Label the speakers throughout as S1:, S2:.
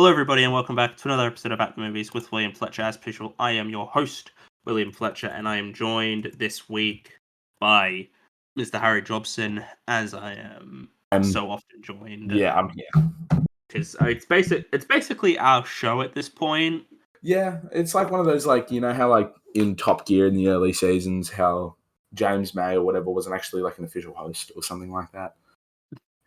S1: Hello, everybody, and welcome back to another episode of At the Movies with William Fletcher. As usual, I am your host, William Fletcher, and I am joined this week by Mr. Harry Jobson, as I am so often joined.
S2: Yeah, I'm here.
S1: Because it's basically our show at this point.
S2: Yeah, it's like one of those, like, you know how, like, in Top Gear in the early seasons, how James May or whatever wasn't actually, like, an official host or something like that.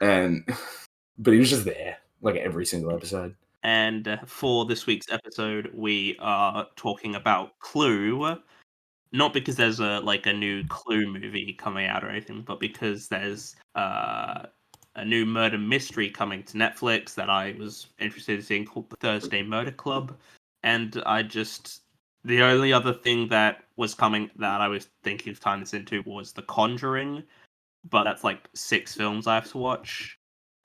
S2: But he was just there, like, every single episode.
S1: And for this week's episode, we are talking about Clue. Not because there's a new Clue movie coming out or anything, but because there's a new murder mystery coming to Netflix that I was interested in seeing called The Thursday Murder Club. And the only other thing that was coming that I was thinking of tying this into was The Conjuring, but that's like 6 films I have to watch,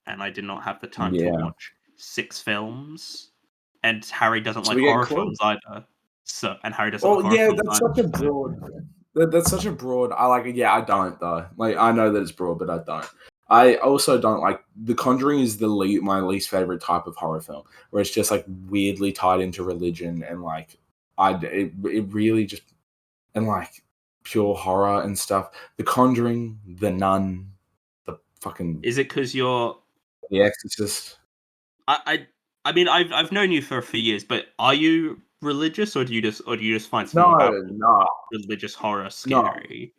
S1: and I did not have the time to watch 6 films. And Harry doesn't like horror films either. So, and Harry doesn't like horror films
S2: that's
S1: either.
S2: Such a broad. That's such a broad. I don't though. Like, I know that it's broad, but I don't. I also don't like The Conjuring is my least favorite type of horror film, where it's just like weirdly tied into religion and like it really just and like pure horror and stuff. The Conjuring, The Nun, the fucking
S1: Is it because you're
S2: The Exorcist?
S1: I mean I've known you for a few years, but are you religious or do you just find something about religious horror scary?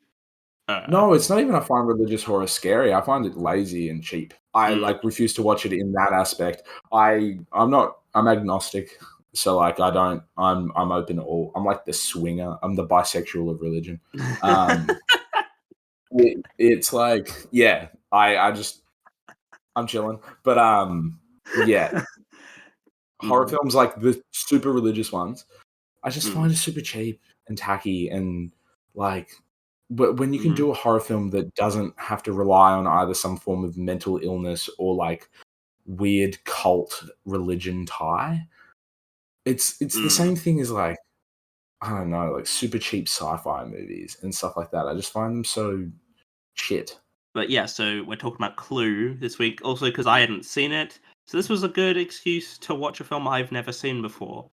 S2: No, it's not even I find religious horror scary. I find it lazy and cheap. I refuse to watch it in that aspect. I'm agnostic. So like I'm open to all. I'm like the swinger. I'm the bisexual of religion. It's like, yeah, I'm chilling. But yeah. Horror films like the super religious ones, I just find it super cheap and tacky and like. But when you can do a horror film that doesn't have to rely on either some form of mental illness or like weird cult religion tie, it's the same thing as like, I don't know, like super cheap sci-fi movies and stuff like that. I just find them so shit.
S1: But yeah, so we're talking about Clue this week, also because I hadn't seen it. So this was a good excuse to watch a film I've never seen before.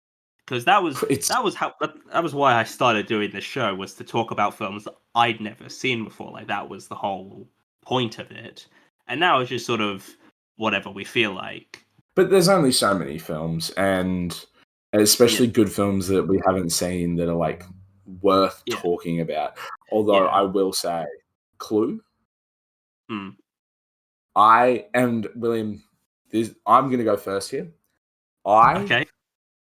S1: Because that was why I started doing this show, was to talk about films that I'd never seen before. Like, that was the whole point of it. And now it's just sort of whatever we feel like.
S2: But there's only so many films, and especially good films that we haven't seen that are like worth talking about. Although I will say, Clue. William, I'm going to go first here. I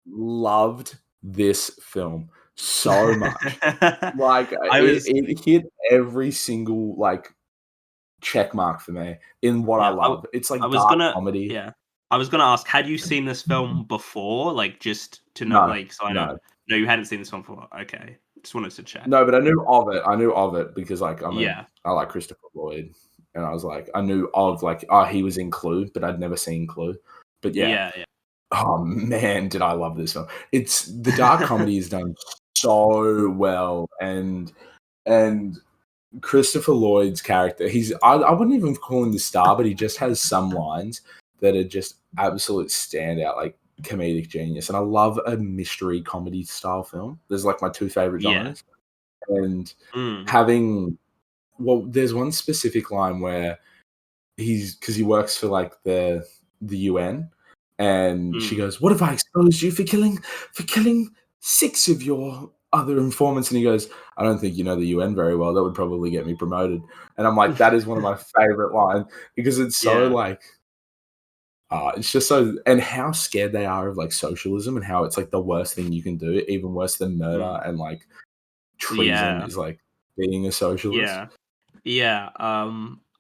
S2: loved this film so much. Like, it hit every single like check mark for me in what I love. It's like dark comedy.
S1: Yeah, I was gonna ask, had you seen this film before? Like, just to know, so I know. No, you hadn't seen this one before. Okay, just wanted to check.
S2: No, but I knew of it because like I like Christopher Lloyd, and I was like, I knew of like, he was in Clue, but I'd never seen Clue. But yeah. Oh man, did I love this film! It's the dark comedy is done so well, and Christopher Lloyd's character, I wouldn't even call him the star, but he just has some lines that are just absolute standout, like comedic genius. And I love a mystery comedy style film. There's like my 2 favorite genres, and there's one specific line where because he works for like the UN. And she goes, "What have I exposed you for killing 6 of your other informants?" And he goes, "I don't think you know the UN very well. That would probably get me promoted." And I'm like, that is one of my favorite lines because it's so like, it's just so, and how scared they are of like socialism and how it's like the worst thing you can do, even worse than murder and like treason is like being a socialist.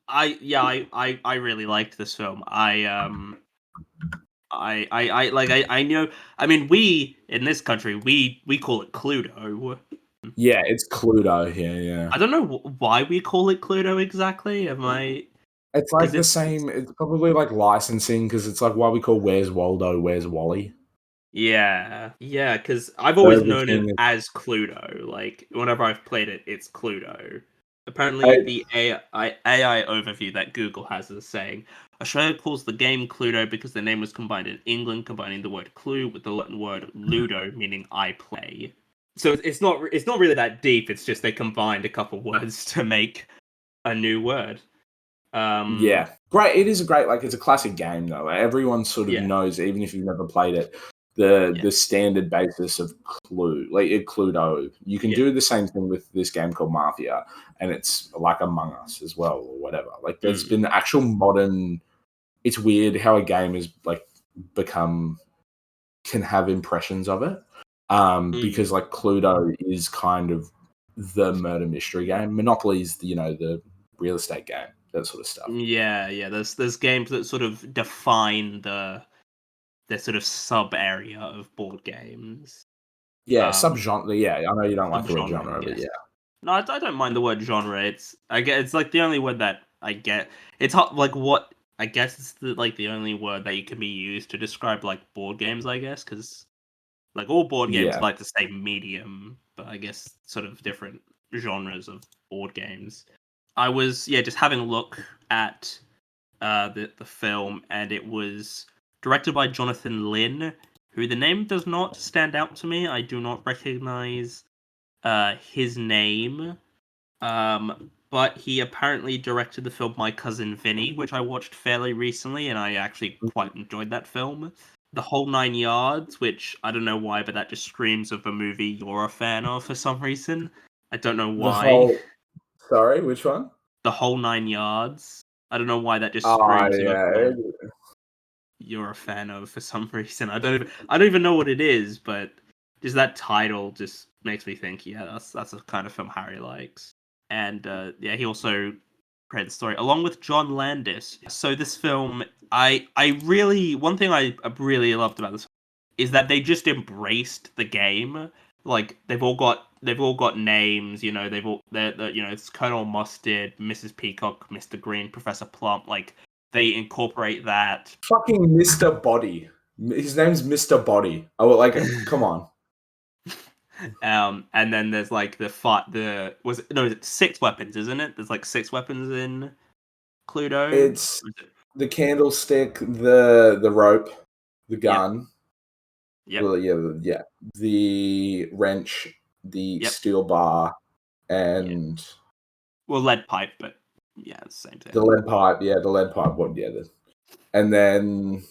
S1: I really liked this film. I know. I mean, we in this country we call it Cluedo.
S2: Yeah, it's Cluedo here. Yeah,
S1: I don't know why we call it Cluedo exactly.
S2: It's like the same. It's probably like licensing because it's like why we call Where's Waldo, Where's Wally.
S1: Yeah, because I've always known it as Cluedo. Like, whenever I've played it, it's Cluedo. Apparently, the AI overview that Google has is saying Australia calls the game Cluedo because the name was combined in England, combining the word clue with the Latin word ludo, meaning I play. So it's not really that deep. It's just they combined a couple words to make a new word.
S2: Yeah, great. It is a great, like, it's a classic game though. Everyone sort of
S1: Yeah,
S2: knows, even if you've never played it, the
S1: yeah,
S2: the standard basis of Clue, like Cluedo. You can
S1: yeah.
S2: do the same thing with this game called Mafia, and it's like Among Us as well, or whatever. Like, there's
S1: Mm,
S2: been actual modern. It's weird how a game is like become can have impressions of it,
S1: mm.
S2: because like Cluedo is kind of the murder mystery game. Monopoly is the real estate game, that sort of stuff.
S1: Yeah, yeah. There's games that sort of define the sort of sub area of board games.
S2: Yeah,
S1: Um,
S2: subgenre. Yeah, I know you don't like the word
S1: Subgenre,
S2: genre, but
S1: yes.
S2: yeah,
S1: No, I don't mind the word genre. I get it's like the only word that I get. It's hot, like what I guess it's like the only word that you can be used to describe like board games. I guess because like all board games
S2: yeah.
S1: like the same medium, but I guess sort of different genres of board games. I was just having a look at the film, and it was directed by Jonathan Lynn, who the name does not stand out to me. I do not recognize his name. But he apparently directed the film My Cousin Vinny, which I watched fairly recently, and I actually quite enjoyed that film. The Whole Nine Yards, which I don't know why, but that just screams of a movie you're a fan of for some reason. I don't know
S2: The
S1: why.
S2: whole. Sorry, which one?
S1: The Whole Nine Yards. I don't know why that just
S2: Oh
S1: screams of a
S2: yeah,
S1: film you're a fan of for some reason. I don't even know what it is, but just that title just makes me think, yeah, that's the kind of film Harry likes. And yeah, he also created the story along with John Landis. So this film, I really one thing I really loved about this is that they just embraced the game. Like they've all got names, it's Colonel Mustard, Mrs. Peacock, Mr. Green, Professor Plump. Like they incorporate that.
S2: fucking Mr. Body. His name's Mr. Body. Oh, like, come on.
S1: And then there's like the fight. The was it, no, it's six weapons, isn't it? There's like six weapons in Cluedo.
S2: It's
S1: Or is it-
S2: the candlestick, the rope, the
S1: Yep,
S2: gun.
S1: yep,
S2: Well, yeah. The wrench, the
S1: yep,
S2: steel bar,
S1: yeah.
S2: and
S1: Well, lead pipe, but yeah, it's the same
S2: the
S1: thing.
S2: lead pipe. Yeah, the lead pipe. What? Yeah, and then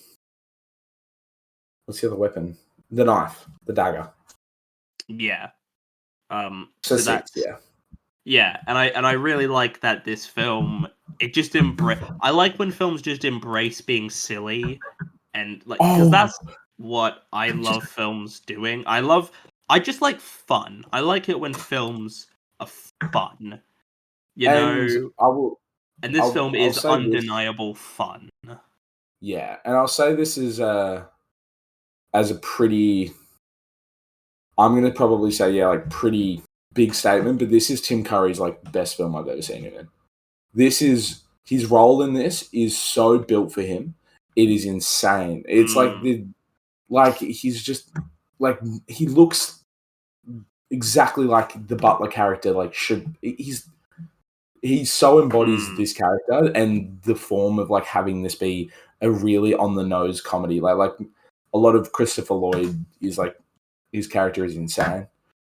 S2: what's the other weapon? The knife, the dagger.
S1: Yeah.
S2: So
S1: So
S2: six.
S1: that's
S2: Yeah.
S1: and I really like that this film it just embrace. I like when films just embrace being silly and like because
S2: Oh,
S1: that's what I
S2: I'm just
S1: love films doing. I just like fun. I like it when films are fun, you
S2: and
S1: know.
S2: I will.
S1: And this
S2: I'll
S1: film
S2: I'll
S1: is
S2: say this.
S1: undeniable fun.
S2: Yeah, and I'll say this is as a pretty. I'm gonna probably say yeah, like pretty big statement, but this is Tim Curry's like best film I've ever seen him in. This is his role in this is so built for him. It is insane. It's like
S1: Mm,
S2: he's just like he looks exactly like the Butler character. Like should he so embodies
S1: mm,
S2: this character and the form of like having this be a really on the nose comedy. Like a lot of Christopher Lloyd is like his character is insane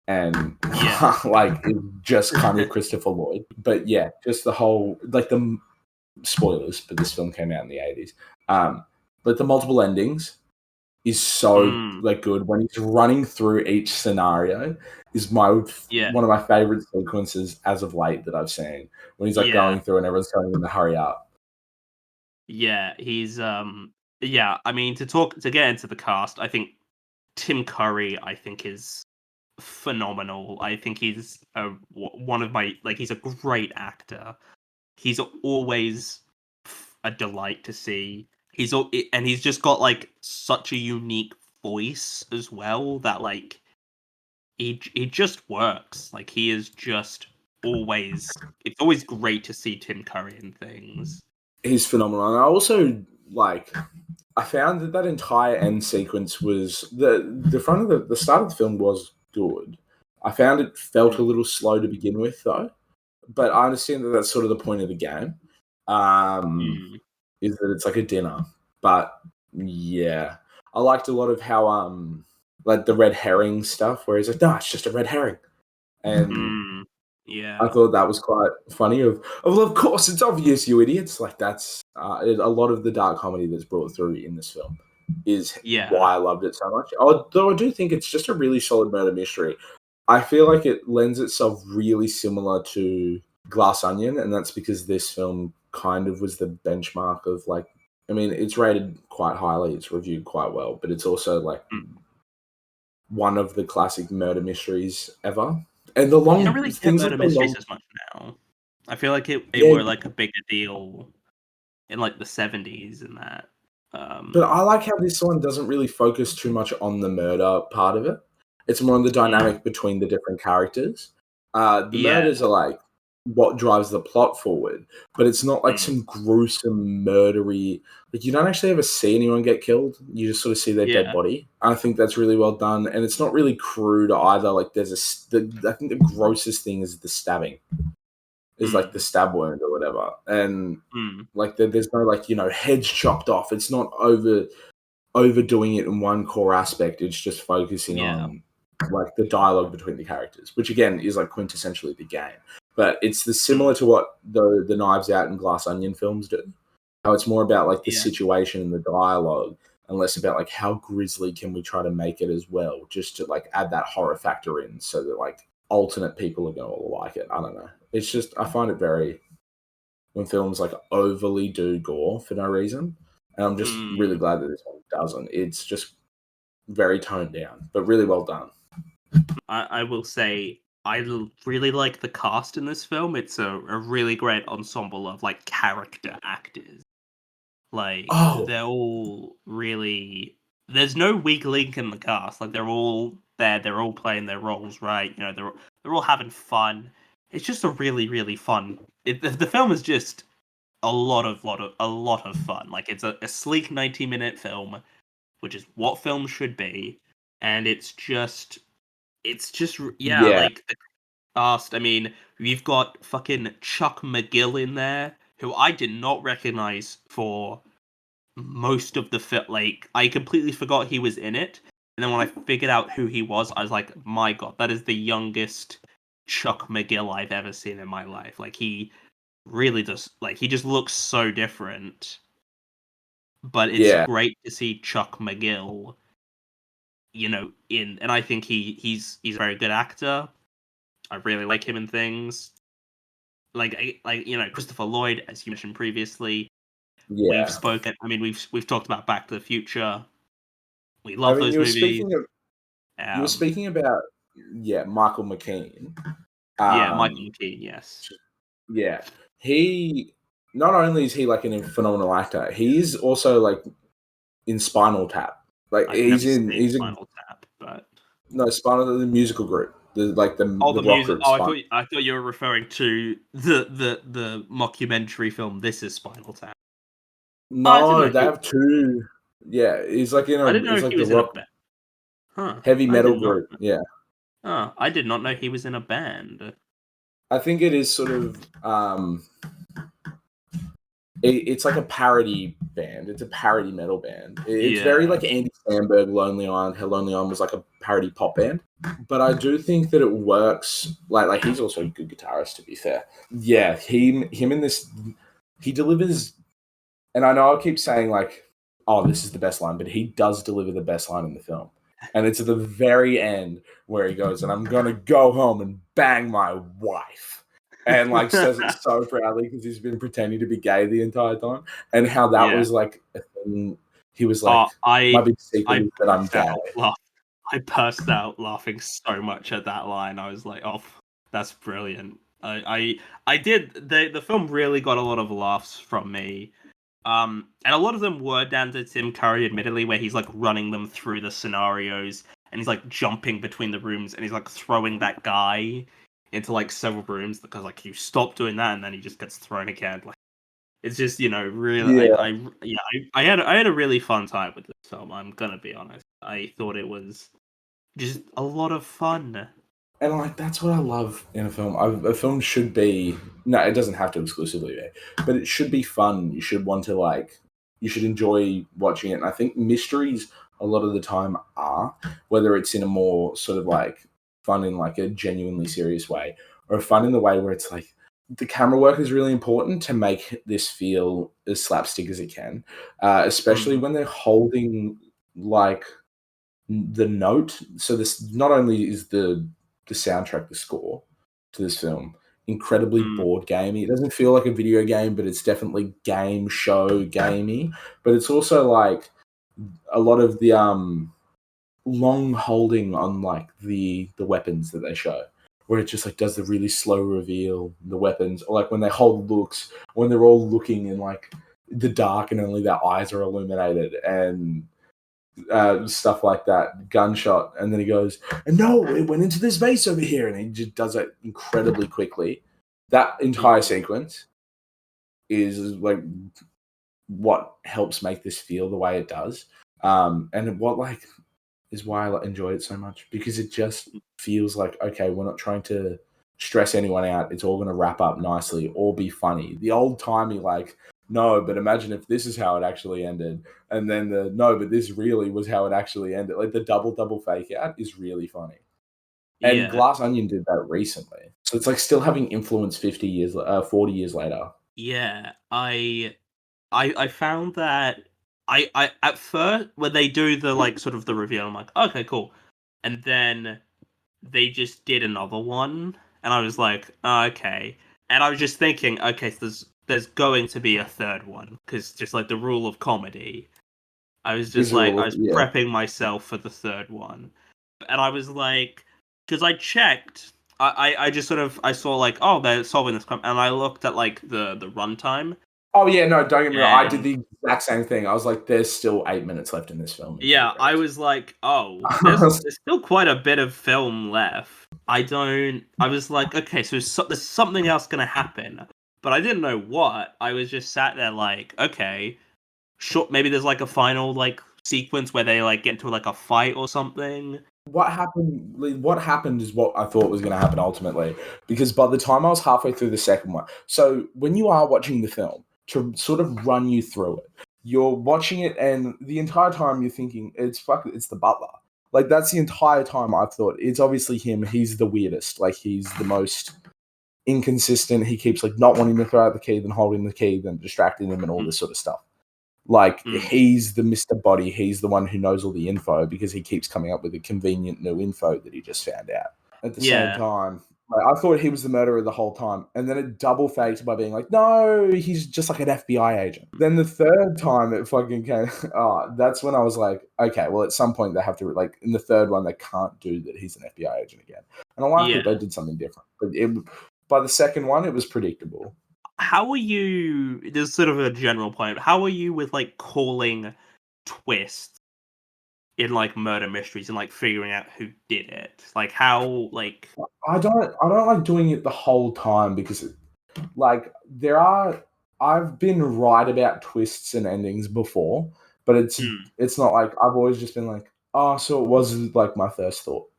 S2: and
S1: yeah.
S2: like it's just kind of Christopher Lloyd. But yeah, just the whole like the spoilers, but this film came out in the 80s. But the multiple endings is so
S1: mm,
S2: like good when he's running through each scenario is my
S1: yeah.
S2: one of my favorite sequences as of late that I've seen when he's like
S1: Yeah.
S2: going through and everyone's telling him to hurry up.
S1: Yeah. He's yeah, I mean to get into the cast, I think Tim Curry I think is phenomenal. I think he's one of my like he's a great actor. He's always a delight to see. And he's just got like such a unique voice as well that like he just works. Like he is just always. It's always great to see Tim Curry in things.
S2: He's phenomenal. And I also like I found that that entire end sequence was the front of the start of the film was good. I found it felt a
S1: Mm.
S2: little slow to begin with though. but I understand that that's sort of the point of the game. Um,
S1: Mm.
S2: is that it's like a dinner, but yeah, I liked a lot of how like the red herring stuff, where he's like, no, it's just a red herring, and
S1: Mm.
S2: I
S1: Yeah.
S2: thought that was quite funny. Well, of course, it's obvious, you idiots. Like that's a lot of the dark comedy that's brought through in this film is
S1: Yeah.
S2: why I loved it so much. Although I do think it's just a really solid murder mystery. I feel like it lends itself really similar to Glass Onion, and that's because this film kind of was the benchmark of like. I mean, it's rated quite highly. It's reviewed quite well, but it's also like
S1: Mm.
S2: one of the classic murder mysteries ever. And
S1: You don't really get
S2: things like
S1: murder
S2: the
S1: mysteries
S2: long,
S1: as much now. I feel like it
S2: yeah.
S1: were like a bigger deal in like the 70s and that.
S2: But I
S1: Um,
S2: like how this one doesn't really focus too much on the murder part of it. It's more on the
S1: mm,
S2: dynamic between the different characters. The
S1: yeah.
S2: murders are like what drives the plot forward, but it's not like
S1: Mm,
S2: some gruesome murdery. Like you don't actually ever see anyone get killed. You just sort of see their dead
S1: yeah.
S2: body. I think that's really well done, and it's not really crude either. Like I think the grossest thing is the stabbing, is like the
S1: Mm,
S2: stab wound or whatever, and
S1: mm,
S2: like there's no like heads chopped off. It's not overdoing it in one core aspect. It's just focusing
S1: yeah.
S2: on like the dialogue between the characters, which again is like quintessentially the game. But it's
S1: Mm,
S2: similar to what the Knives Out and Glass Onion films do. How it's more about like the
S1: yeah.
S2: situation and the dialogue, and less about like how grisly can we try to make it as well, just to like add that horror factor in, so that like alternate people are going to like it. I don't know. It's just I find it very when films like overly do gore for no reason. And I'm just really
S1: Mm.
S2: glad that this one doesn't. It's just very toned down, but really well done.
S1: I will say really like the cast in this film. It's a really great ensemble of like character actors. Like
S2: Oh,
S1: they're all really there's no weak link in the cast. Like they're all there, they're all playing their roles right. You know, they're all having fun. It's just a really fun. The film is just a lot of fun. Like it's a sleek 90-minute film, which is what films should be, and yeah,
S2: yeah,
S1: like the cast. I mean, you've got fucking Chuck McGill in there, who I did not recognize for most of the film. Like I completely forgot he was in it, and then when I figured out who he was, I was like, my god, that is the youngest Chuck McGill I've ever seen in my life. Like he really does. Like he just looks so different. But it's
S2: yeah,
S1: great to see Chuck McGill, and I think he's a very good actor. I really like him in things. Christopher Lloyd, as you mentioned previously. We've
S2: yeah.
S1: spoken. I mean, we've talked about Back to the Future. We
S2: I
S1: love
S2: mean,
S1: those movies.
S2: you were
S1: Um,
S2: speaking about Michael McKean.
S1: yeah, Michael
S2: Um,
S1: McKean. Yes.
S2: yeah, he not only is he like a phenomenal actor, he's also like in Spinal Tap. Like
S1: I've never seen
S2: he's a
S1: Spinal Tap, but
S2: no Spinal the musical group,
S1: oh,
S2: the
S1: the
S2: rock
S1: music.
S2: group
S1: Oh,
S2: Spinal.
S1: I thought you were referring to the mockumentary film. This is Spinal Tap. Oh, I didn't
S2: No,
S1: know
S2: they
S1: he.
S2: have two. Yeah, he's like
S1: I didn't know
S2: it's
S1: he
S2: like the
S1: was in a
S2: rock
S1: band. Huh.
S2: heavy
S1: I
S2: metal
S1: did not.
S2: group. Yeah,
S1: Oh, I did not know he was in a band.
S2: I think it is sort of it's like a parody band. It's a parody metal band. It's very
S1: Yeah.
S2: like Andy Samberg, Lonely Island. How Lonely Island was like a parody pop band. But I do think that it works. Like he's also a good guitarist, to be fair. Yeah, him in this, he delivers. And I know I keep saying like, oh, this is the best line, but he does deliver the best line in the film. And it's at the very end where he goes, and I'm gonna go home and bang my wife. And like says it so proudly because he's been pretending to be gay the entire time. And how that
S1: Yeah.
S2: was like a thing. He was
S1: Uh,
S2: like, my
S1: I
S2: big secret
S1: I
S2: is that I'm
S1: burst
S2: gay.
S1: out laugh. I burst out laughing so much at that line. I was like, "Oh, that's brilliant." I did. The film really got a lot of laughs from me. And a lot of them were down to Tim Curry, admittedly, where he's like running them through the scenarios and he's like jumping between the rooms and he's like throwing that guy into like several rooms because like you stop doing that and then he just gets thrown again. Like it's just really
S2: Yeah.
S1: I had a really fun time with this film. I'm gonna be honest. I thought it was just a lot of fun.
S2: And like that's what I love in a film. A film should be no, it doesn't have to exclusively be, but it should be fun. You should want to like, you should enjoy watching it. And I think mysteries a lot of the time are, whether it's in a more sort of like fun in like a genuinely serious way, or fun in the way where it's like the camera work is really important to make this feel as slapstick as it can, especially
S1: Mm,
S2: when they're holding like the note. So this not only is the soundtrack, the score to this film, incredibly
S1: mm,
S2: board gamey. It doesn't feel like a video game, but it's definitely game show gamey. But it's also like a lot of the long holding on like the weapons that they show, where it just like does the really slow reveal the weapons, or like when they hold looks, when they're all looking in like the dark and only their eyes are illuminated, and stuff like that, gunshot, and then he goes, and no, it went into this vase over here, and he just does it incredibly quickly. That entire
S1: mm,
S2: sequence is like what helps make this feel the way it does, and what like is why I enjoy it so much, because it just feels like, okay, we're not trying to stress anyone out. It's all going to wrap up nicely or be funny. The old timey, like, no, but imagine if this is how it actually ended. And then the, no, but this really was how it actually ended. Like the double fake out is really funny. And
S1: yeah,
S2: Glass Onion did that recently. So it's like still having influence 50 years, 40 years later.
S1: yeah. I found that I at first when they do the like sort of the reveal, I'm like, okay, cool, and then they just did another one, and I was like, oh, okay, and I was just thinking, okay, so there's going to be a third one because just like the rule of comedy, I was just
S2: Is a
S1: like
S2: rule
S1: I
S2: of,
S1: was
S2: yeah.
S1: prepping myself for the third one, and I was like, because I checked. I just sort of I saw like, oh, they're solving this crime, and I looked at like the runtime,
S2: Oh, yeah, no, don't get me wrong. I did
S1: and
S2: the exact same thing. I was like, there's still 8 minutes left in this film until the
S1: yeah, I
S2: credits.
S1: was like, oh, there's still quite a bit of film left. I don't. I was like, okay, there's something else gonna happen, but I didn't know what. I was just sat there like, okay, sure, maybe there's like a final like sequence where they like get into like a fight or something.
S2: What happened is what I thought was going to happen ultimately, because by the time I was halfway through the second one, so when you are watching the film, to sort of run you through it, you're watching it, and the entire time you're thinking it's the butler. Like that's the entire time I've thought it's obviously him. He's the weirdest. Like he's the most inconsistent. He keeps like not wanting to throw out the key, then holding the key, then distracting him, and all
S1: Mm,
S2: this sort of stuff. Like
S1: mm,
S2: he's the Mr. Body, he's the one who knows all the info because he keeps coming up with the convenient new info that he just found out. At the same
S1: yeah,
S2: time, like, I thought he was the murderer the whole time, and then it double faked by being like, "No, he's just like an FBI agent." Then the third time it fucking came, oh, that's when I was like, "Okay, well, at some point they have to like in the third one they can't do that he's an FBI agent again." And I like that they
S1: yeah.
S2: did something different, but by the second one it was predictable.
S1: How are you? There's sort of a general point. How are you with like calling twists in like murder mysteries and like figuring out who did it? Like how like
S2: I don't like doing it the whole time because like there are I've been right about twists and endings before, but
S1: mm,
S2: it's not like I've always just been like, oh, so it was like my first thought.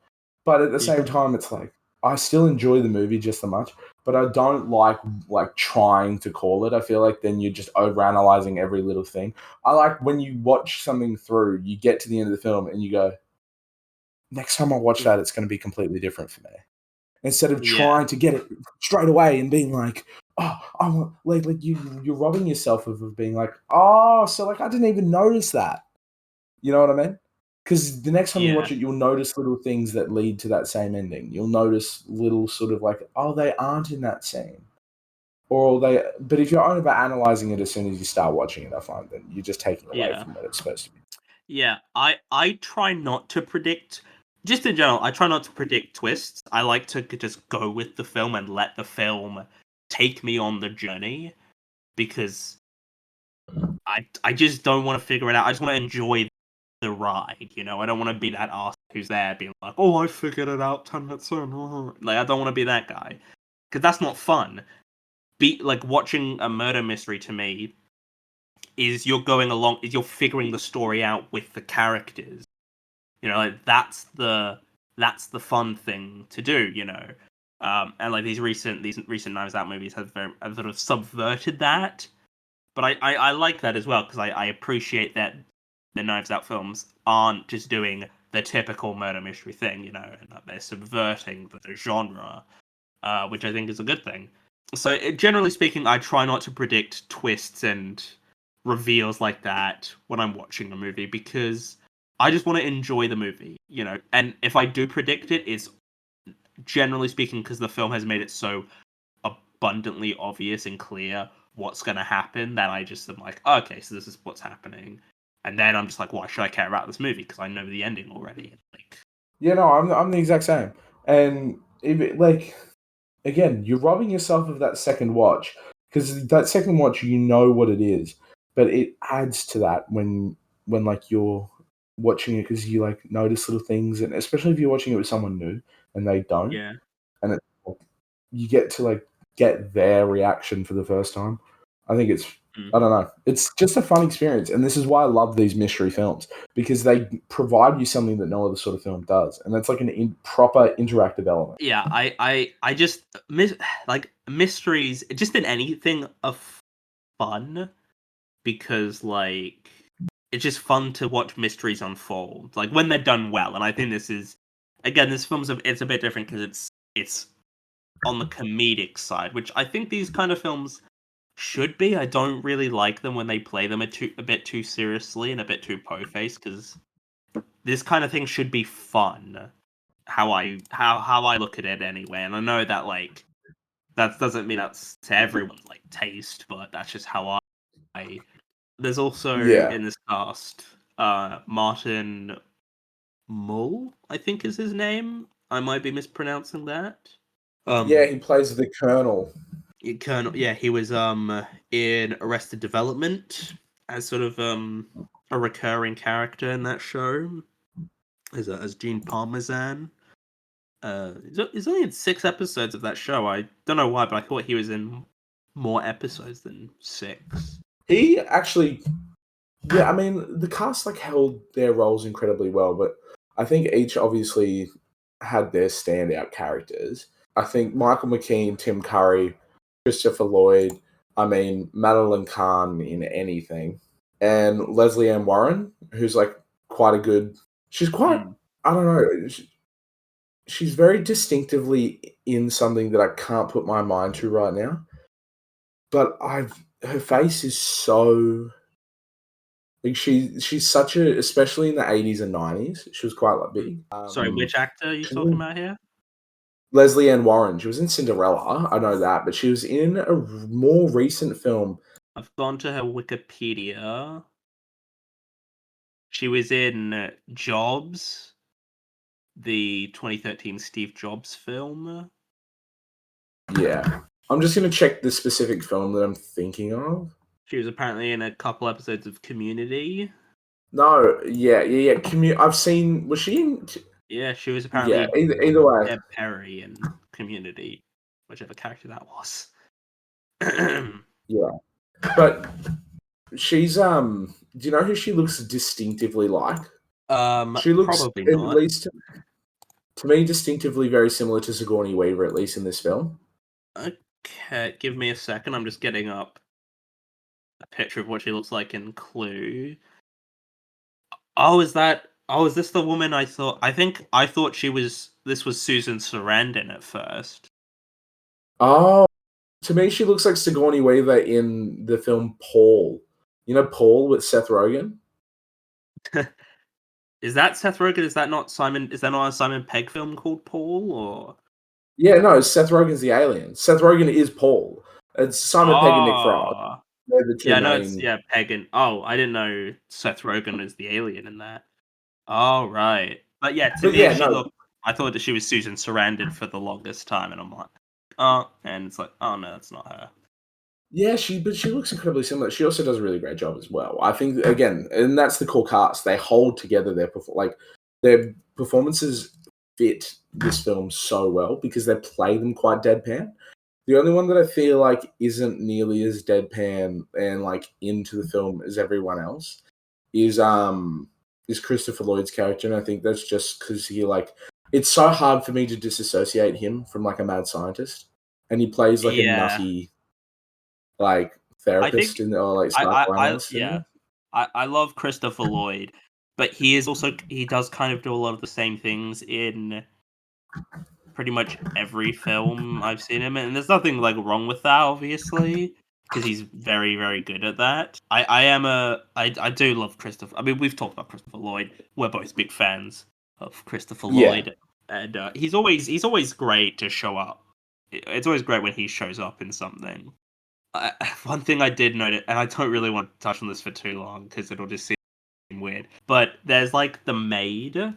S2: But at the same
S1: mm,
S2: time, it's like I still enjoy the movie just as much, but I don't like trying to call it. I feel like then you're just overanalyzing every little thing. I like when you watch something through, you get to the end of the film and you go, next time I watch
S1: mm,
S2: that, it's going to be completely different for me, instead of
S1: yeah,
S2: trying to get it straight away and being like, oh, I want like you're robbing yourself of being like, oh, so like I didn't even notice that. You know what I mean? Because the next time you
S1: yeah,
S2: watch it, you'll notice little things that lead to that same ending. You'll notice little sort of like, oh, they aren't in that scene. Or they, but if you're over analyzing it as soon as you start watching it, I find that you're just taking away
S1: yeah.
S2: from what it's supposed to be.
S1: Yeah, I try not to predict. Just in general, I try not to predict twists. I like to just go with the film and let the film take me on the journey because I just don't want to figure it out. I just want to enjoy the ride. You know, I don't want to be that ass who's there being like, "Oh, I figured it out 10 minutes in." Like, I don't want to be that guy because that's not fun. Be like watching a murder mystery to me is you're going along, is you're figuring the story out with the characters. You know, like that's the that's the fun thing to do, you know. And like these recent Knives Out movies have sort of subverted that. But I like that as well because I appreciate that the Knives Out films aren't just doing the typical murder mystery thing, you know, and that they're subverting the genre, which I think is a good thing. So, generally speaking, I try not to predict twists and reveals like that when I'm watching a movie because I just want to enjoy the movie, you know. And if I do predict it, it's generally speaking because the film has made it so abundantly obvious and clear what's going to happen that I just am like, oh, okay, so this is what's happening. And then I'm just like, why should I care about this movie? Because I know the ending already. Like,
S2: Yeah, no, I'm the exact same. And if it, like again, you're robbing yourself of that second watch because that second watch, you know what it is, but it adds to that when like you're watching it because you like notice little things, and especially if you're watching it with someone new and they don't,
S1: yeah.
S2: and it, you get to like get their reaction for the first time. I think it's I
S1: Mm.
S2: don't know. It's just a fun experience, and this is why I love these mystery films because they provide you something that no other sort of film does, and that's like proper interactive element.
S1: Yeah, I just like mysteries just in anything of fun because like it's just fun to watch mysteries unfold like when they're done well. And I think this is again this it's a bit different because it's on the comedic side, which I think these kind of films should be. I don't really like them when they play them a bit too seriously and a bit too po-faced because this kind of thing should be fun. How I look at it anyway, and I know that like that doesn't mean that's to everyone's like taste, but that's just how I. There's also
S2: Yeah,
S1: in this cast, Martin Mull, I think is his name. I might be mispronouncing that.
S2: yeah,
S1: Um,
S2: he plays the Colonel.
S1: Colonel, yeah, he was in Arrested Development as sort of a recurring character in that show as Gene Parmesan. He's only in 6 episodes of that show. I don't know why, but I thought he was in more episodes than 6.
S2: He actually, yeah, I mean, the cast like held their roles incredibly well, but I think each obviously had their standout characters. I think Michael McKean, Tim Curry, Christopher Lloyd, I mean, Madeline Kahn in anything, and Leslie Ann Warren, who's like quite a good. She's quite.
S1: Mm.
S2: I don't know. She's very distinctively in something that I can't put my mind to right now. But her face is so like she's such a especially in the 80s and 90s, she was quite like big.
S1: Sorry, which actor are you
S2: She's
S1: talking
S2: in
S1: about here?
S2: Leslie Ann Warren, she was in Cinderella, I know that, but she was in a more recent film.
S1: I've gone to her Wikipedia. She was in Jobs, the 2013 Steve Jobs film.
S2: Yeah. I'm just gonna check the specific film that I'm thinking of.
S1: She was apparently in a couple episodes of Community.
S2: No, yeah. I've seen. Was she in?
S1: Yeah, she was
S2: Yeah.
S1: apparently
S2: Either way,
S1: Deb Perry in Community, whichever character that was.
S2: yeah. But she's Do you know who she looks distinctively like? She looks
S1: Probably
S2: at
S1: not.
S2: least to me distinctively very similar to Sigourney Weaver, at least in this film.
S1: Okay, give me a second. I'm just getting up a picture of what she looks like in Clue. Oh, is that? Oh, is this the woman I thought? I thought she was. This was Susan Sarandon at first.
S2: Oh, to me, she looks like Sigourney Weaver in the film Paul. You know Paul with Seth Rogen?
S1: Is that Seth Rogen? Is that not Simon? Is that not a Simon Pegg film called Paul? Or
S2: Yeah, no, Seth Rogen's the alien. Seth Rogen is Paul. It's Simon Pegg and Nick Frost.
S1: oh,
S2: They're the two
S1: yeah, no, it's
S2: main.
S1: yeah Pegg and oh, I didn't know Seth Rogen was the alien in that. Oh right, but yeah, to
S2: But
S1: me
S2: yeah,
S1: she
S2: no,
S1: looked. I thought that she was Susan Sarandon for the longest time, and I'm like, oh, and it's like, oh no, that's not her.
S2: yeah, she looks incredibly similar. She also does a really great job as well. I think again, and that's the core cast. They hold together their performances fit this film so well because they play them quite deadpan. The only one that I feel like isn't nearly as deadpan and like into the film as everyone else is Christopher Lloyd's character, and I think that's just because he like it's so hard for me to disassociate him from like a mad scientist, and he plays like a
S1: Yeah.
S2: nutty like
S1: I think
S2: therapist in or like
S1: I
S2: psychoanalyst, isn't
S1: yeah.
S2: he?
S1: I love Christopher Lloyd, but he does kind of do a lot of the same things in pretty much every film I've seen him in, and there's nothing, like, wrong with that, obviously, because he's very, very good at that. I do love Christopher. I mean, we've talked about Christopher Lloyd. We're both big fans of Christopher
S2: Yeah.
S1: Lloyd, and, he's always great to show up. It's always great when he shows up in something. I one thing I did notice, and I don't really want to touch on this for too long because it'll just seem weird, but there's, like, the maid,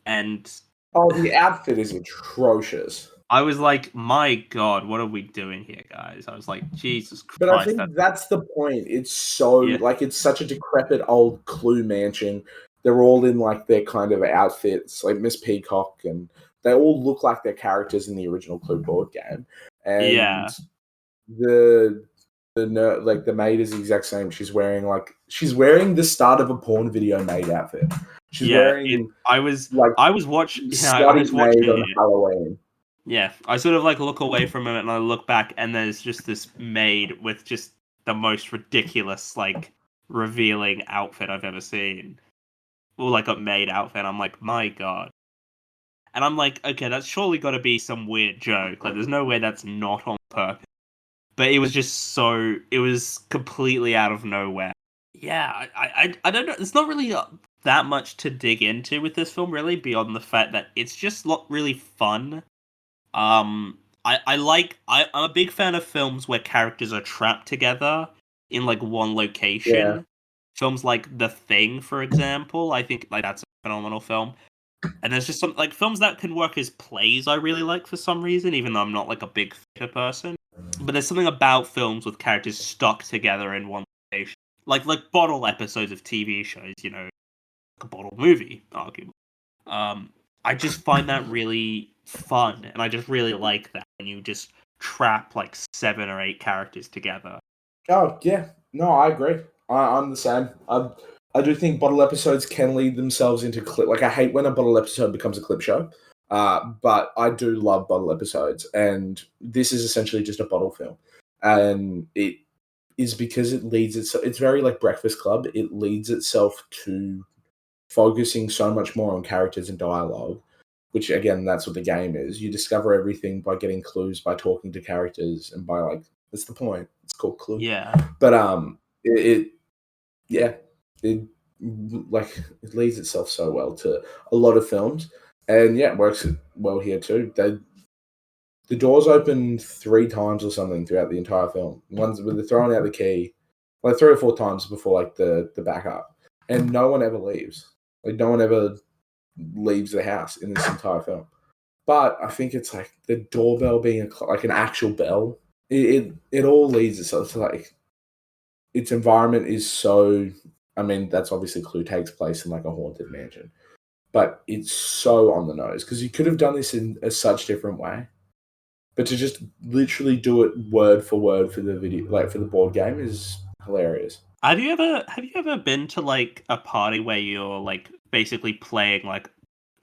S1: and
S2: Oh, the outfit is atrocious.
S1: I was like, "My god, what are we doing here, guys?" I was like, "Jesus
S2: But I
S1: Christ,
S2: think
S1: that's
S2: that's the point. It's so
S1: yeah,
S2: like it's such a decrepit old Clue mansion. They're all in like their kind of outfits, like Miss Peacock, and they all look like their characters in the original Clue board game. And
S1: yeah,
S2: the like the maid is the exact same. She's wearing the start of a porn video maid outfit. She's
S1: yeah." It
S2: wearing
S1: I was
S2: like
S1: I was watch yeah, I
S2: slutty
S1: was
S2: maid
S1: watching
S2: on
S1: it.
S2: Halloween.
S1: Yeah, I sort of like look away from it and I look back, and there's just this maid with just the most ridiculous, like, revealing outfit I've ever seen, or like a maid outfit. I'm like, "My god." And I'm like, "Okay, that's surely got to be some weird joke. Like, there's no way that's not on purpose." But it was completely out of nowhere. Yeah, I don't know. There's not really that much to dig into with this film, really, beyond the fact that it's just really fun. I'm a big fan of films where characters are trapped together in like one
S2: Yeah,
S1: location. Films like The Thing, for example, I think like that's a phenomenal film. And there's just some like films that can work as plays I really like for some reason, even though I'm not like a big theater person. But there's something about films with characters stuck together in one location, like bottle episodes of TV shows, like a bottle movie, arguably. Um, I just find that really fun, and I just really like that when you just trap like 7 or 8 characters together.
S2: oh yeah, no, I agree. I'm the same. I do think bottle episodes can lead themselves into clip. Like I hate when a bottle episode becomes a clip show, but I do love bottle episodes, and this is essentially just a bottle film, and it is because it leads itself. It's very like Breakfast Club. It leads itself to focusing so much more on characters and dialogue, which again, that's what the game is. You discover everything by getting clues, by talking to characters, and by like that's the point. It's called Clue.
S1: Yeah,
S2: But it yeah, it like it leads itself so well to a lot of films, and yeah, it works well here too. The doors open 3 times or something throughout the entire film. One's when they're throwing out the key, like 3 or 4 times before like the backup, and no one ever leaves. Like no one ever leaves the house in this entire film. But I think it's like the doorbell being like an actual bell. It all leads itself to like its environment is so. I mean, that's obviously Clue takes place in like a haunted mansion, but it's so on the nose because you could have done this in a such different way. But to just literally do it word for word for the video, like for the board game, is hilarious.
S1: have you ever been to like a party where you're like basically playing like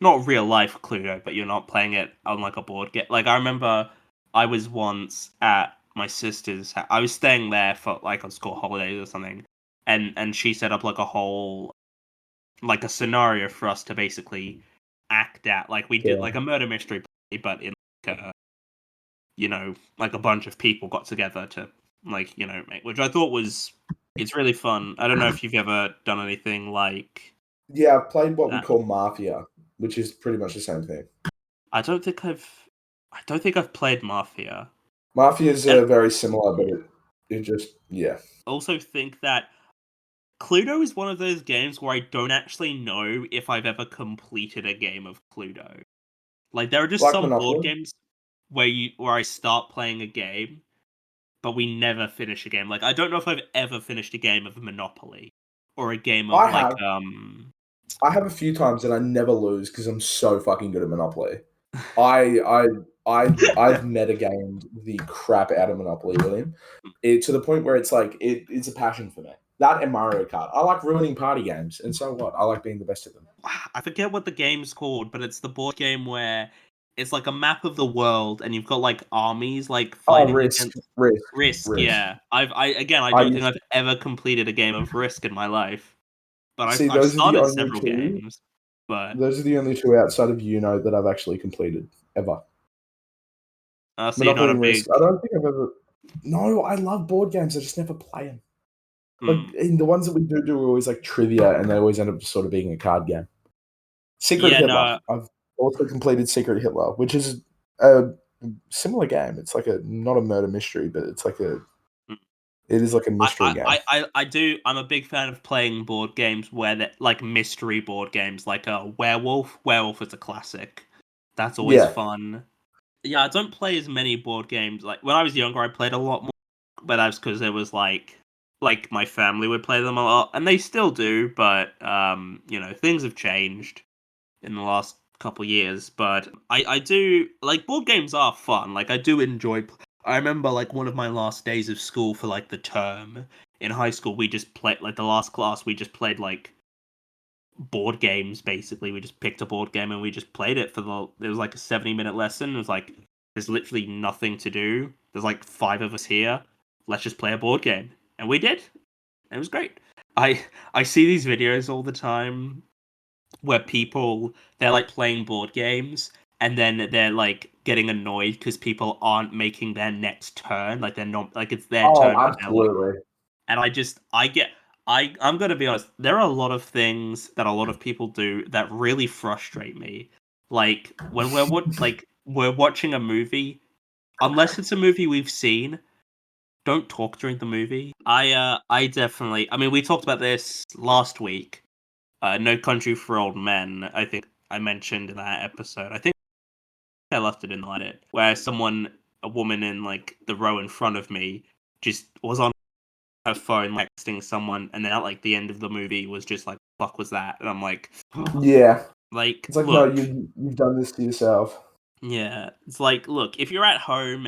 S1: not real life Cluedo, but you're not playing it on like a board game? Like I remember I was once at my sister's. I was staying there for like on school holidays or something, and she set up like a whole like a scenario for us to basically act out. Like we did
S2: Yeah,
S1: like a murder mystery party, but in like a like a bunch of people got together to like make, which I thought was it's really fun. I don't know if you've ever done anything like
S2: yeah. I've played what we
S1: that.
S2: call Mafia, which is pretty much the same thing.
S1: I don't think I've played Mafia.
S2: Mafia is
S1: And
S2: very similar, but it just yeah.
S1: also think that Cluedo is one of those games where I don't actually know if I've ever completed a game of Cluedo. Like there are just
S2: Like
S1: some board
S2: Monopoly.
S1: games where I start playing a game, but we never finish a game. Like I don't know if I've ever finished a game of Monopoly or a game of
S2: I
S1: like
S2: have. I have a few times and I never lose because I'm so fucking good at Monopoly. I I I've metagamed the crap out of Monopoly, William. It to the point where it's like it's a passion for me. That and Mario Kart. I like ruining party games, and so what? I like being the best at them.
S1: I forget what the game's called, but it's the board game where it's like a map of the world, and you've got like armies like
S2: Oh,
S1: fighting
S2: Risk,
S1: against
S2: Risk,
S1: Risk.
S2: Risk.
S1: Yeah, I
S2: I
S1: don't think
S2: used
S1: I've ever completed a game of Risk in my life, but
S2: see
S1: I've
S2: those are the
S1: started
S2: only
S1: several
S2: two.
S1: games. But
S2: Those are the only two outside of that I've actually completed ever.
S1: so you're not
S2: Monopoly
S1: a
S2: and
S1: big.
S2: Risk. I don't think I've ever. No, I love board games. I just never play them. Like
S1: Hmm.
S2: in the ones that we do are always like trivia, and they always end up sort of being a card game. Secret
S1: Yeah,
S2: Hitler.
S1: no.
S2: I've also completed Secret Hitler, which is a similar game. It's like a not a murder mystery, but it's like a
S1: mm,
S2: it is like a
S1: I,
S2: mystery
S1: I,
S2: game.
S1: I, I do. I'm a big fan of playing board games where they like mystery board games, like a Werewolf. Werewolf is a classic. That's always
S2: Yeah.
S1: fun. Yeah, I don't play as many board games. Like when I was younger, I played a lot more, but that's because it was like my family would play them a lot, and they still do. But things have changed in the last couple years. But I do like board games are fun. Like I do enjoy. I remember like one of my last days of school for like the term in high school. We just played like the last class. We just played like board games basically. We just picked a board game and we just played it for the it was like a 70-minute lesson. It was like there's literally nothing to do. There's like five of us here. Let's just play a board game. And we did. It was great. I I see these videos all the time where people they're like playing board games and then they're like getting annoyed because people aren't making their next turn. Like they're not like it's their
S2: Oh,
S1: turn, but they're like
S2: absolutely.
S1: and I'm gonna be honest, there are a lot of things that a lot of people do that really frustrate me. Like when we're watching a movie, unless it's a movie we've seen, don't talk during the movie. I definitely I mean we talked about this last week. No Country for Old Men, I think I mentioned in that episode. I think I left it in the edit, where a woman in like the row in front of me just was on her phone texting someone, and then at like the end of the movie was just like, "Fuck was that?" And I'm like,
S2: Yeah.
S1: like,
S2: It's like, no,
S1: look,
S2: you've done this to yourself.
S1: yeah, it's like, look, if you're at home,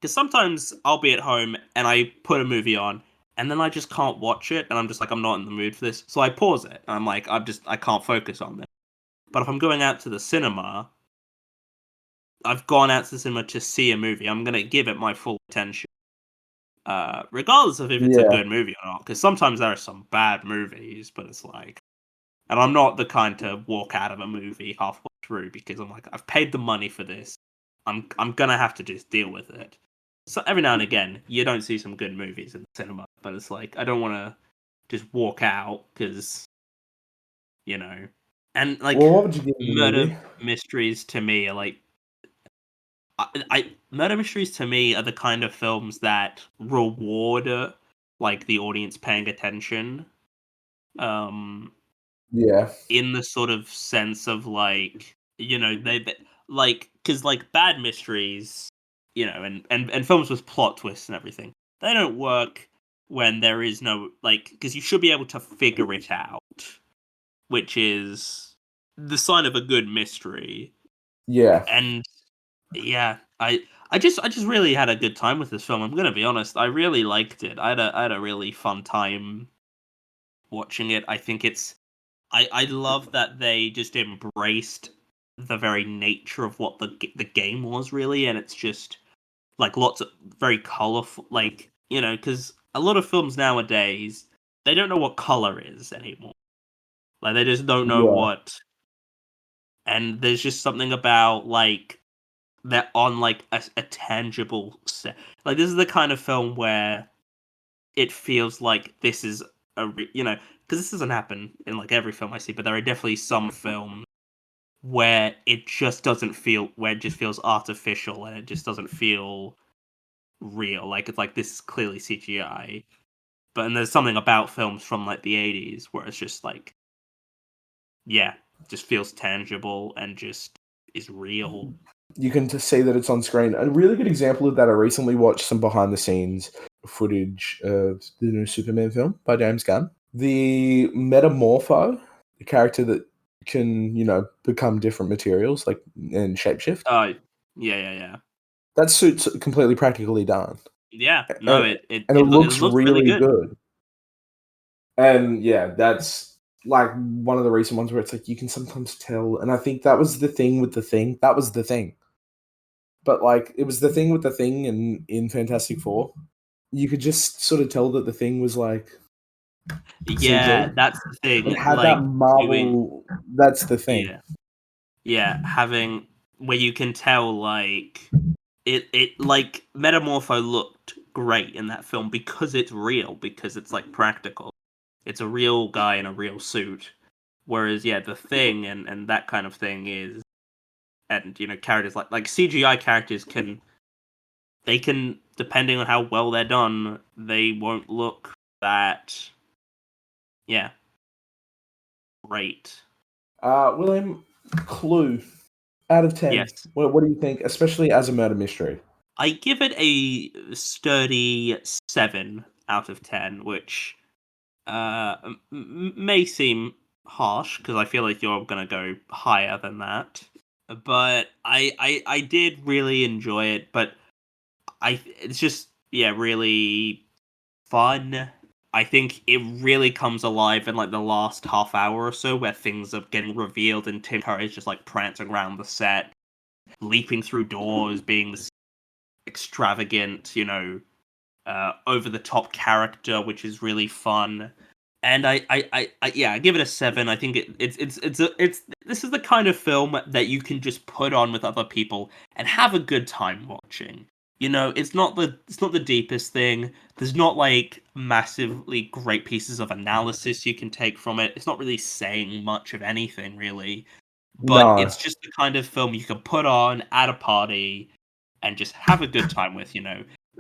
S1: because sometimes I'll be at home and I put a movie on, and then I just can't watch it, and I'm just like, I'm not in the mood for this, so I pause it, and I'm like, I can't focus on this. But if I'm going out to the cinema, I've gone out to the cinema to see a movie. I'm gonna give it my full attention, regardless of if it's a
S2: Yeah.
S1: good movie or not. Because sometimes there are some bad movies, but it's like, and I'm not the kind to walk out of a movie halfway through because I'm like, I've paid the money for this. I'm gonna have to just deal with it. So every now and again, you don't see some good movies in the cinema, but it's like I don't want to just walk out because you know, and like
S2: Well, what would you give the
S1: murder
S2: movie?
S1: mysteries to me are like I murder mysteries to me are the kind of films that reward like the audience paying attention. Um,
S2: Yeah.
S1: in the sort of sense of like like because like bad mysteries, and films with plot twists and everything, they don't work when there is no like because you should be able to figure it out, which is the sign of a good mystery.
S2: Yeah.
S1: And yeah, I just really had a good time with this film. I'm gonna be honest. I really liked it. I had a really fun time watching it. I think I love that they just embraced the very nature of what the game was really, and it's just like lots of very colorful, like because a lot of films nowadays they don't know what color is anymore. Like they just don't know
S2: Yeah.
S1: what, and there's just something about like they're on like a tangible set. Like this is the kind of film where it feels like this is because this doesn't happen in like every film I see, but there are definitely some films where it just doesn't feel where it just feels artificial and it just doesn't feel real. Like it's like this is clearly CGI. But and there's something about films from like the 80s where it's just like yeah, just feels tangible and just is real.
S2: You can just see that it's on screen. A really good example of that, I recently watched some behind the scenes footage of the new Superman film by James Gunn. The Metamorpho, the character that can, become different materials, like and shapeshift.
S1: Oh, yeah.
S2: That suit's completely practically done.
S1: Yeah, no,
S2: And
S1: it it
S2: and it
S1: it, loo- it
S2: looks
S1: looks really
S2: really
S1: good.
S2: good. And yeah, that's like one of the recent ones where it's like you can sometimes tell. And I think that was the thing with the thing. That was the thing. But like it was the thing with the thing in Fantastic Four. You could just sort of tell that the thing was like
S1: Yeah,
S2: CG.
S1: that's the
S2: It
S1: thing.
S2: had that
S1: Like doing,
S2: Marvel. That's the thing.
S1: yeah, yeah, having where you can tell like it like Metamorpho looked great in that film because it's real, because it's like practical. It's a real guy in a real suit. Whereas yeah, the thing and that kind of thing is, and characters like CGI characters can, depending on how well they're done, they won't look that, yeah, great.
S2: William, Clue, out of 10.
S1: Yes.
S2: What do you think, especially as a murder mystery?
S1: I give it a sturdy 7 out of 10, which may seem harsh because I feel like you're gonna go higher than that. But I did really enjoy it, but it's just, yeah, really fun. I think it really comes alive in like the last half hour or so where things are getting revealed and Tim Curry is just like prancing around the set, leaping through doors, being this extravagant, over the top character, which is really fun. And yeah, I give it a 7. I think it's this is the kind of film that you can just put on with other people and have a good time watching. It's not the deepest thing. There's not like massively great pieces of analysis you can take from it. It's not really saying much of anything really, but
S2: No.
S1: it's just the kind of film you can put on at a party and just have a good time with.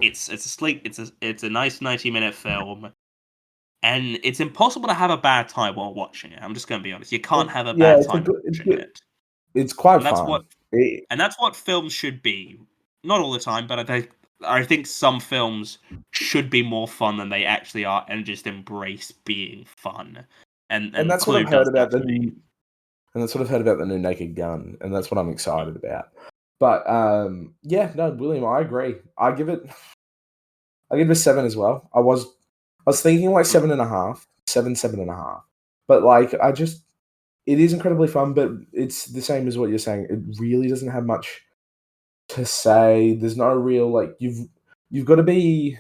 S1: It's a nice 90-minute film, and it's impossible to have a bad time while watching it. I'm just going to be honest. You can't have a
S2: Yeah,
S1: bad
S2: it's a
S1: time
S2: good. It's
S1: watching
S2: good.
S1: it,
S2: It's quite
S1: and that's what
S2: fun. It,
S1: and that's what films should be. Not all the time, but I think some films should be more fun than they actually are, and just embrace being fun. And
S2: and
S1: and
S2: that's what
S1: Clue
S2: I've heard
S1: does
S2: about
S1: that
S2: the
S1: for me.
S2: and that's what I've heard about the new Naked Gun, and that's what I'm excited about. But yeah, no, William, I agree. I give it a 7 as well. I was thinking like
S1: Mm,
S2: 7.5, 7.5. But like it is incredibly fun, but it's the same as what you're saying. It really doesn't have much to say. There's no real like you've got to be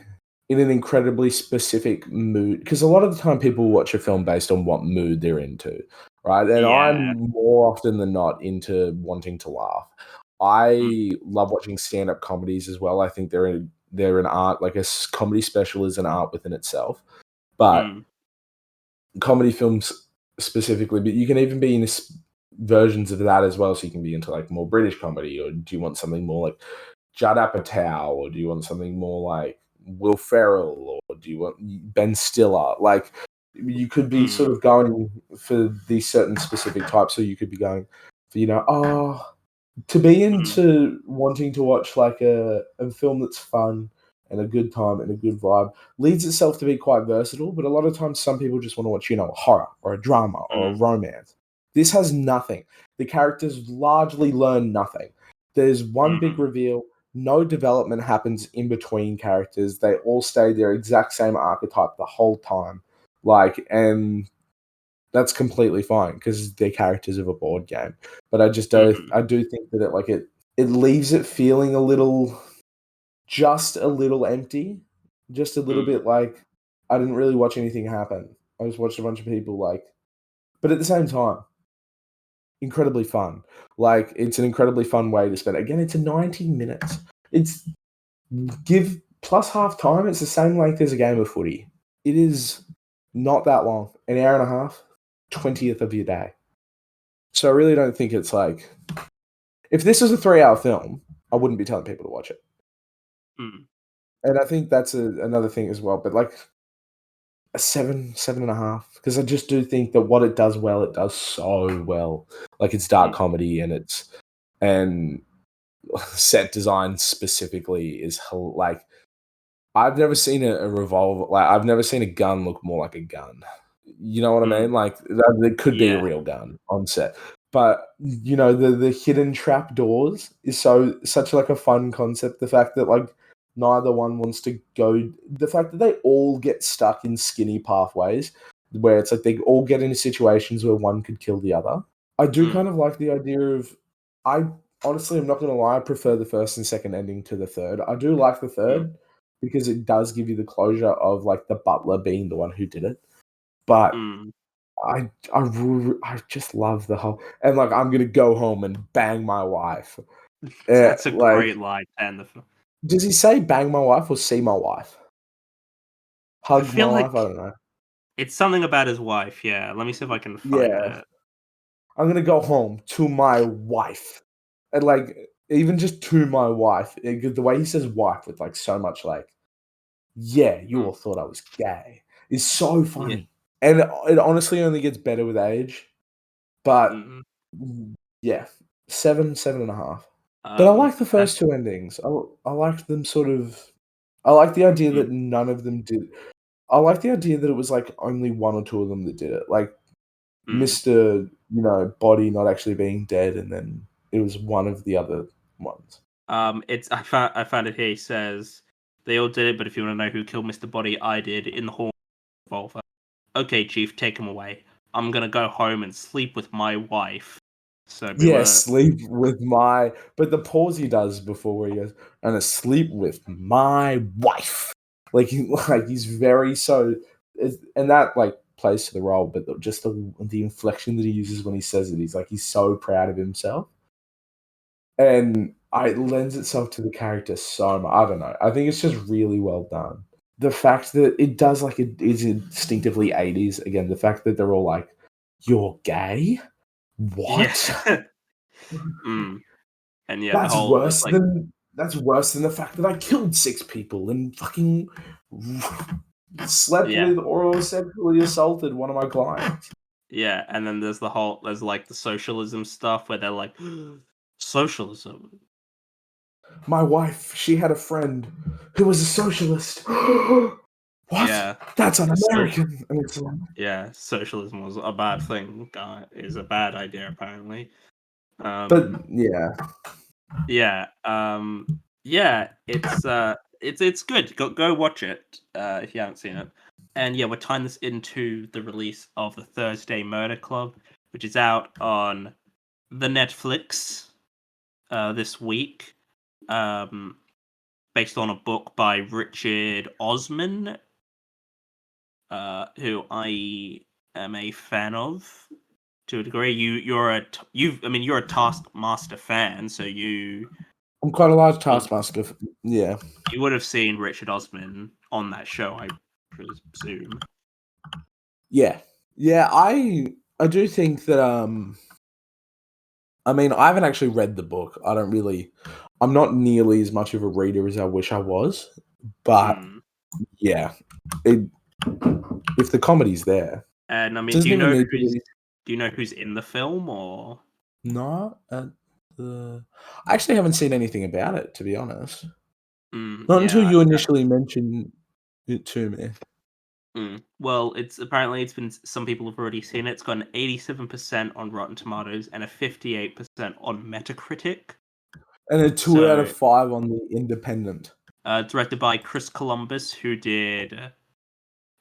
S2: in an incredibly specific mood because a lot of the time people watch a film based on what mood they're into, right? And
S1: yeah.
S2: I'm more often than not into wanting to laugh.
S1: Mm,
S2: I love watching stand-up comedies as well. I think they're an art, like comedy special is an art within itself. But
S1: mm,
S2: comedy films specifically, but you can even be in versions of that as well. So you can be into like more British comedy, or do you want something more like Judd Apatow, or do you want something more like Will Ferrell, or do you want Ben Stiller? Like you could be
S1: mm,
S2: sort of going for these certain specific types, so you could be going for to be
S1: mm,
S2: into wanting to watch like a film that's fun and a good time and a good vibe leads itself to be quite versatile. But a lot of times, some people just want to watch, a horror or a drama or a
S1: mm,
S2: romance. This has nothing. The characters largely learn nothing. There's one big
S1: mm,
S2: reveal. No development happens in between characters. They all stay their exact same archetype the whole time. And that's completely fine because they're characters of a board game. But
S1: mm,
S2: I do think that it leaves it feeling just a little empty, just a little
S1: mm,
S2: bit like I didn't really watch anything happen. I just watched a bunch of people but at the same time, incredibly fun. Like it's an incredibly fun way to spend it. Again, it's a 90 minutes. It's give plus half time. It's the same length as a game of footy. It is not that long. An hour and a half, 20th of your day. So I really don't think it's like if this was a 3-hour film, I wouldn't be telling people to watch it.
S1: mm,
S2: And I think that's another thing as well. But like a 7, 7.5, because I just do think that what it does so well. Like it's dark
S1: mm,
S2: comedy and set design specifically is like I've never seen a revolver. Like I've never seen a gun look more like a gun. You know what I
S1: mm.
S2: mean? Like that could be a
S1: Yeah.
S2: real gun on set. But the hidden trap doors is such like a fun concept. The fact that like neither one wants to go. The fact that they all get stuck in skinny pathways where it's like they all get into situations where one could kill the other. I do
S1: Mm,
S2: kind of like the idea of I honestly, I'm not gonna lie, I prefer the first and second ending to the third. I do like the
S1: mm,
S2: third because it does give you the closure of, like, the butler being the one who did it, but
S1: mm.
S2: I just love the whole and, like, "I'm gonna go home and bang my wife."
S1: That's a
S2: Like,
S1: great line to end the film.
S2: does he say bang my wife or see my wife?
S1: I
S2: Hug my
S1: feel
S2: wife? I
S1: like
S2: don't know.
S1: it's something about his wife, yeah. Let me see if I can find
S2: Yeah.
S1: it.
S2: I'm gonna go home to my wife. And, like, even just to my wife, the way he says wife with, like, so much, like, "Yeah, you
S1: Mm,
S2: all thought I was gay," is so
S1: yeah.
S2: funny. And it honestly only gets better with age, but,
S1: Mm.
S2: yeah, 7, 7.5. But I
S1: Um,
S2: like the
S1: that
S2: first 2 endings. I liked them sort of I like the idea
S1: mm,
S2: that none of them did I like the idea that it was, like, only 1 or 2 of them that did it. Like,
S1: mm.
S2: Mr., Body not actually being dead, and then it was one of the other ones.
S1: It's I found it here. He says they all did it, but if you want to know who killed Mr. Body, I did in the hall revolver. Okay, Chief, take him away. I'm gonna go home and sleep with my wife. So we
S2: Yeah,
S1: were,
S2: sleep with my but the pause he does before where he goes, "And sleep with my wife." Like, he's very so and that, like, plays to the role, but just the inflection that he uses when he says it, he's so proud of himself, and it lends itself to the character so much. I don't know. I think it's just really well done. The fact that it does, like, it is instinctively 80s, again, the fact that they're all like, "You're gay?
S1: yeah.
S2: What?"
S1: mm. And yeah, the
S2: That's
S1: whole it's
S2: worse
S1: like
S2: than that's worse than the fact that I killed 6 people and fucking slept
S1: yeah,
S2: with or sexually assaulted one of my clients.
S1: yeah, and then there's like the socialism stuff where they're like socialism.
S2: My wife, she had a friend who was a socialist. What?
S1: Yeah,
S2: That's
S1: so
S2: un-American. And it's like
S1: yeah, socialism was a bad thing. Is a bad idea apparently.
S2: but
S1: Um,
S2: yeah.
S1: yeah, yeah, it's good. Go watch it if you haven't seen it. And yeah, we're tying this into the release of the Thursday Murder Club, which is out on the Netflix this week. Um, Based on a book by Richard Osman, who I am a fan of to a degree. You're a Taskmaster fan, so
S2: I'm quite a large
S1: will
S2: taskmaster. Yeah.
S1: you would have seen Richard Osman on that show, I presume.
S2: Yeah. Yeah, I do think that I mean, I haven't actually read the book. I'm not nearly as much of a reader as I wish I was, but
S1: Mm.
S2: yeah, it if the comedy's there,
S1: And I mean,
S2: doesn't even need to be
S1: do you know who's in the film or?
S2: not at the I actually haven't seen anything about it, to be honest. Not until
S1: Yeah.
S2: you initially mentioned it to me.
S1: Well, it's been some people have already seen it. It's got an 87% on Rotten Tomatoes and a 58% on Metacritic.
S2: And a 2 out of
S1: So,
S2: 5 on the Independent.
S1: directed by Chris Columbus, who did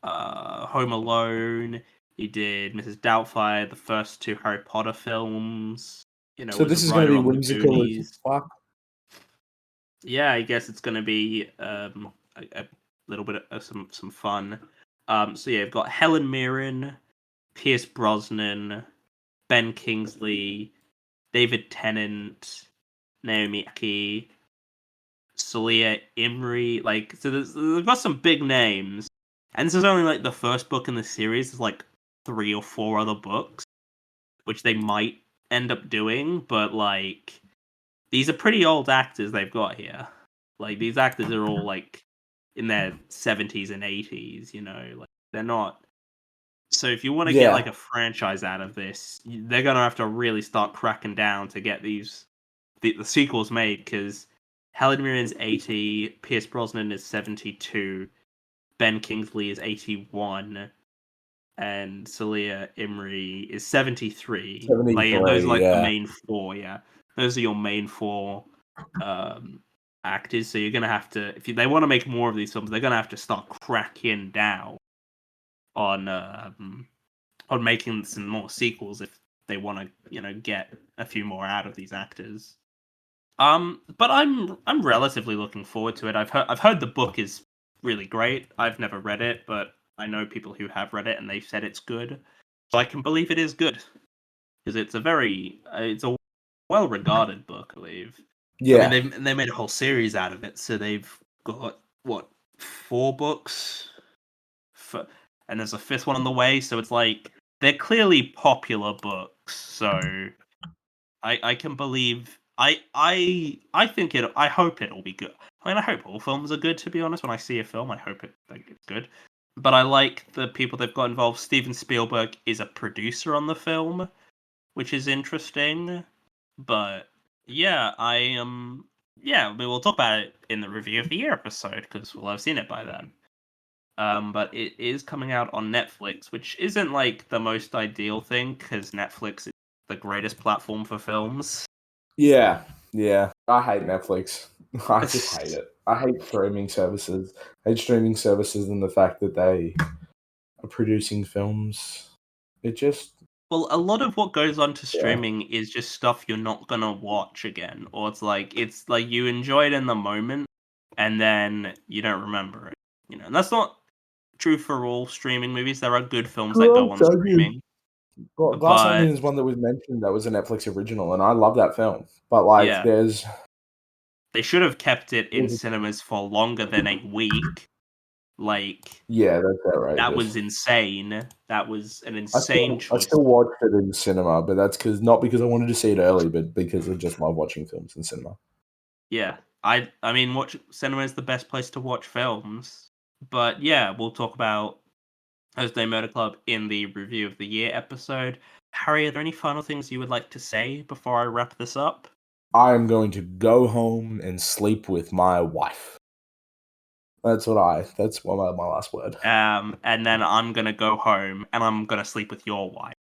S1: Home Alone. He did Mrs. Doubtfire, the first two Harry Potter films.
S2: So
S1: Was a
S2: this is gonna
S1: writer
S2: be
S1: on the
S2: whimsical as
S1: Goonies.
S2: fuck.
S1: Yeah, I guess it's gonna be a little bit of some fun. So yeah, you've got Helen Mirren, Pierce Brosnan, Ben Kingsley, David Tennant, Naomi Aki, Salia Imri. Like, so they've got some big names, and this is only like the first book in the series. There's like 3 or 4 other books, which they might end up doing, but like these are pretty old actors they've got here. Like these actors are all like in their 70s and 80s. Like they're not. So if you want to get like
S2: Yeah.
S1: a franchise out of this, they're gonna have to really start cracking down to get the sequels made because Helen Mirren's 80, Pierce Brosnan is 72, Ben Kingsley is 81, and Celia Imrie is 73. Like yeah, those are
S2: 73,
S1: like the
S2: yeah.
S1: main four. Yeah, those are your main four um, actors. So you're gonna have to, if they want to make more of these films, they're gonna have to start cracking down on making some more sequels if they want to, get a few more out of these actors. But I'm relatively looking forward to it. I've heard the book is really great. I've never read it, but I know people who have read it and they've said it's good. So I can believe it is good because it's a well regarded book, I believe. I mean,
S2: Yeah,
S1: they made a whole series out of it, so they've got what 4 books, for, and there's a 5th one on the way. So it's like they're clearly popular books. So I can believe I think it. I hope it'll be good. I mean, I hope all films are good. To be honest, when I see a film, I hope it's good. But I like the people they've got involved. Steven Spielberg is a producer on the film, which is interesting. But yeah, I yeah, we'll talk about it in the review of the year episode because we'll have seen it by then. But it is coming out on Netflix, which isn't like the most ideal thing because Netflix is the greatest platform for films.
S2: yeah. I hate Netflix. I just hate it. I hate streaming services. I hate streaming services and the fact that they are producing films. It just,
S1: Well, a lot of what goes on to
S2: yeah.
S1: streaming is just stuff you're not gonna watch again, or it's like you enjoy it in the moment, and then you don't remember it. And that's not true for all streaming movies. There are good films that go
S2: Glass
S1: on
S2: Onion.
S1: streaming,
S2: Glass Onion
S1: but
S2: is one that was mentioned that was a Netflix original, and I love that film. But like,
S1: yeah, they should have kept it in cinemas for longer than a week. Like
S2: yeah, that's
S1: that
S2: outrageous.
S1: was insane. That was an
S2: I
S1: insane
S2: still I
S1: choice.
S2: still watched it in cinema, but that's because not because I wanted to see it early, but because I just love watching films in cinema.
S1: Yeah, I mean, watch cinema is the best place to watch films. But yeah, we'll talk about Thursday Murder Club in the review of the year episode. Harry, are there any final things you would like to say before I wrap this up?
S2: I am going to go home and sleep with my wife. That's my last word.
S1: And then I'm gonna go home and I'm gonna sleep with your wife.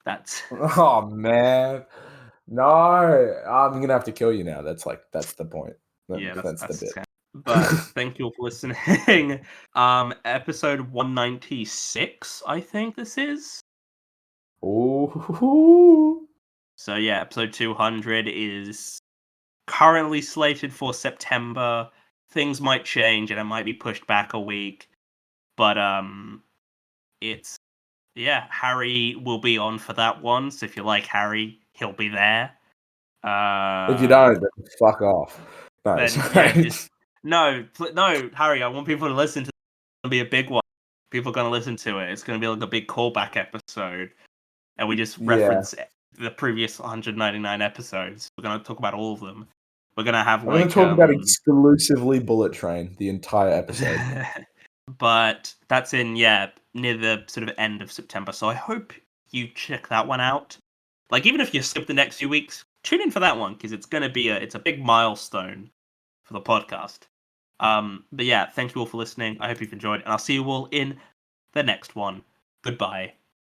S1: That's
S2: Oh man. No, I'm gonna have to kill you now. That's the point.
S1: yeah,
S2: That's the
S1: that's
S2: bit.
S1: scary. But thank you all for listening. Episode 196, I think this is.
S2: Ooh.
S1: So yeah, episode 200 is currently slated for September. Things might change and it might be pushed back a week, but it's yeah, Harry will be on for that one. So if you like Harry, he'll be there.
S2: If you don't,
S1: Um,
S2: then fuck off. No,
S1: then yeah,
S2: sorry.
S1: just no, Harry. I want people to listen to. It's gonna be a big one. People are gonna listen to it. It's gonna be like a big callback episode, and we just
S2: Yeah.
S1: reference the previous 199 episodes. We're gonna talk about all of them. We're gonna have
S2: I'm gonna
S1: like
S2: talk about exclusively Bullet Train the entire episode.
S1: but that's in near the sort of end of September. So I hope you check that one out. Like even if you skip the next few weeks, tune in for that one because it's a big milestone for the podcast. But yeah, thank you all for listening. I hope you've enjoyed, and I'll see you all in the next one. Goodbye.